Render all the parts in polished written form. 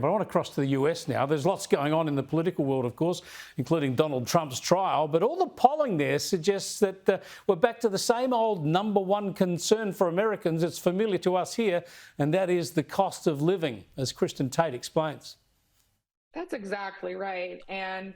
But I want to cross to the US now. There's lots going on in the political world, of course, including Donald Trump's trial. But all the polling there suggests that we're back to the same old number one concern for Americans. It's familiar to us here, and that is the cost of living, as Kristin Tate explains. That's exactly right. And,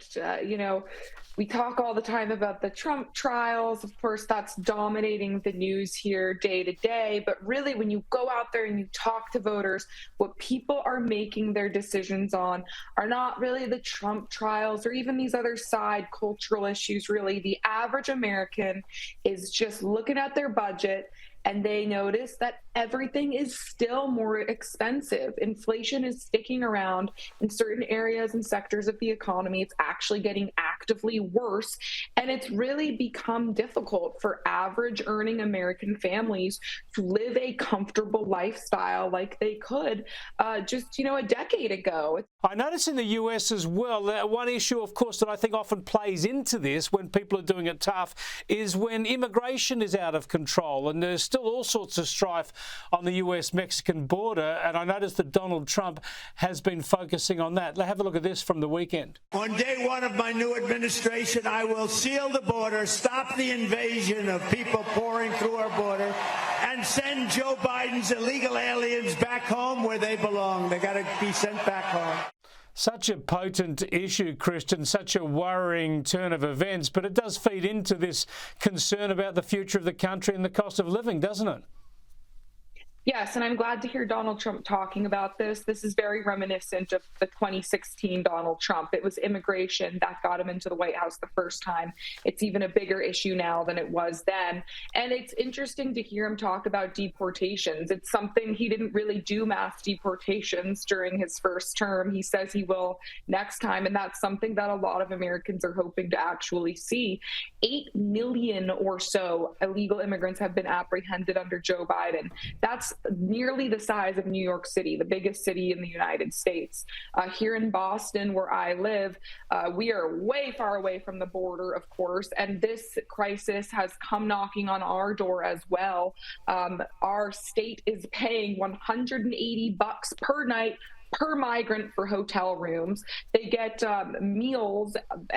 we talk all the time about the Trump trials. Of course, that's dominating the news here day to day. But really, when you go out there and you talk to voters, what people are making their decisions on are not really the Trump trials or even these other side cultural issues, really. The average American is just looking at their budget, and they notice that everything is still more expensive. Inflation is sticking around in certain areas and sectors of the economy. It's actually getting actively worse. And it's really become difficult for average earning American families to live a comfortable lifestyle like they could just a decade ago. I notice in the US as well, that one issue, of course, that I think often plays into this when people are doing it tough is when immigration is out of control. And there's still all sorts of strife on the US-Mexican border. And I noticed that Donald Trump has been focusing on that. Let's have a look at this from the weekend. On day one of my new administration, I will seal the border, stop the invasion of people pouring through our border, and send Joe Biden's illegal aliens back home where they belong. They got to be sent back home. Such a potent issue, Kristin, such a worrying turn of events, but it does feed into this concern about the future of the country and the cost of living, doesn't it? Yes, and I'm glad to hear Donald Trump talking about this. This is very reminiscent of the 2016 Donald Trump. It was immigration that got him into the White House the first time. It's even a bigger issue now than it was then. And it's interesting to hear him talk about deportations. It's something he didn't really do mass deportations during his first term. He says he will next time, and that's something that a lot of Americans are hoping to actually see. 8 million or so illegal immigrants have been apprehended under Joe Biden. That's nearly the size of New York City, the biggest city in the United States. Here in Boston, where I live, we are way far away from the border, of course, and this crisis has come knocking on our door as well. Our state is paying $180 per night per migrant for hotel rooms. They get meals,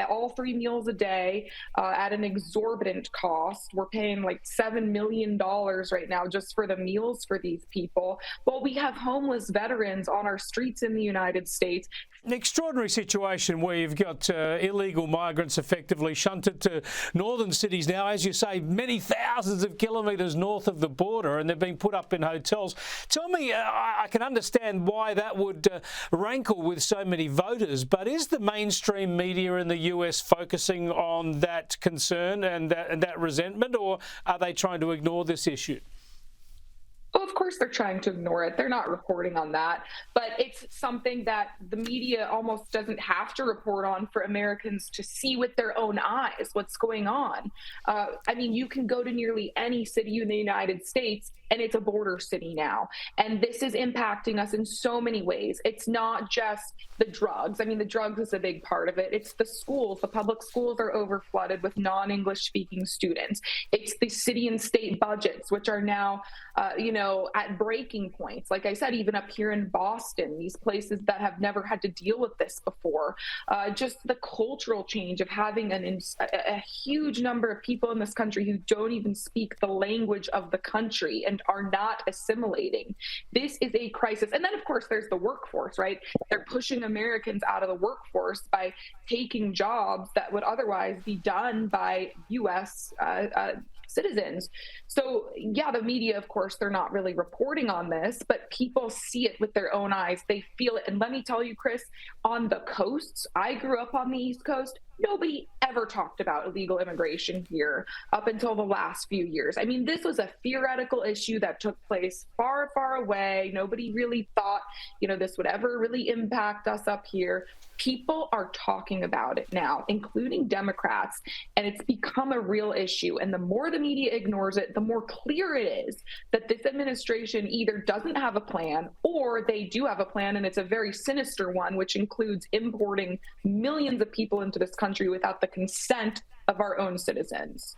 all 3 meals a day at an exorbitant cost. We're paying like $7 million right now just for the meals for these people. Well, we have homeless veterans on our streets in the United States. An extraordinary situation where you've got illegal migrants effectively shunted to northern cities now, as you say, many thousands of kilometres north of the border, and they're being put up in hotels. Tell me, I can understand why that would rankle with so many voters, but is the mainstream media in the US focusing on that concern and that resentment, or are they trying to ignore this issue? Well, of course they're trying to ignore it. They're not reporting on that. But it's something that the media almost doesn't have to report on for Americans to see with their own eyes what's going on. I mean, you can go to nearly any city in the United States, and it's a border city now. And this is impacting us in so many ways. It's not just the drugs. I mean, the drugs is a big part of it. It's the schools. The public schools are overflooded with non-English speaking students. It's the city and state budgets, which are now, at breaking points. Like I said, even up here in Boston, these places that have never had to deal with this before. Just the cultural change of having a huge number of people in this country who don't even speak the language of the country and are not assimilating. This is a crisis. And then, of course, there's the workforce, right? They're pushing Americans out of the workforce by taking jobs that would otherwise be done by U.S. citizens. So yeah, the media, of course, they're not really reporting on this, but people see it with their own eyes. They feel it. And let me tell you, Chris, on the coasts, I grew up on the East Coast. Nobody ever talked about illegal immigration here up until the last few years. I mean, this was a theoretical issue that took place far, far away. Nobody really thought, this would ever really impact us up here. People are talking about it now, including Democrats, and it's become a real issue. And the more the media ignores it, the more clear it is that this administration either doesn't have a plan or they do have a plan, and it's a very sinister one, which includes importing millions of people into this country without the consent of our own citizens.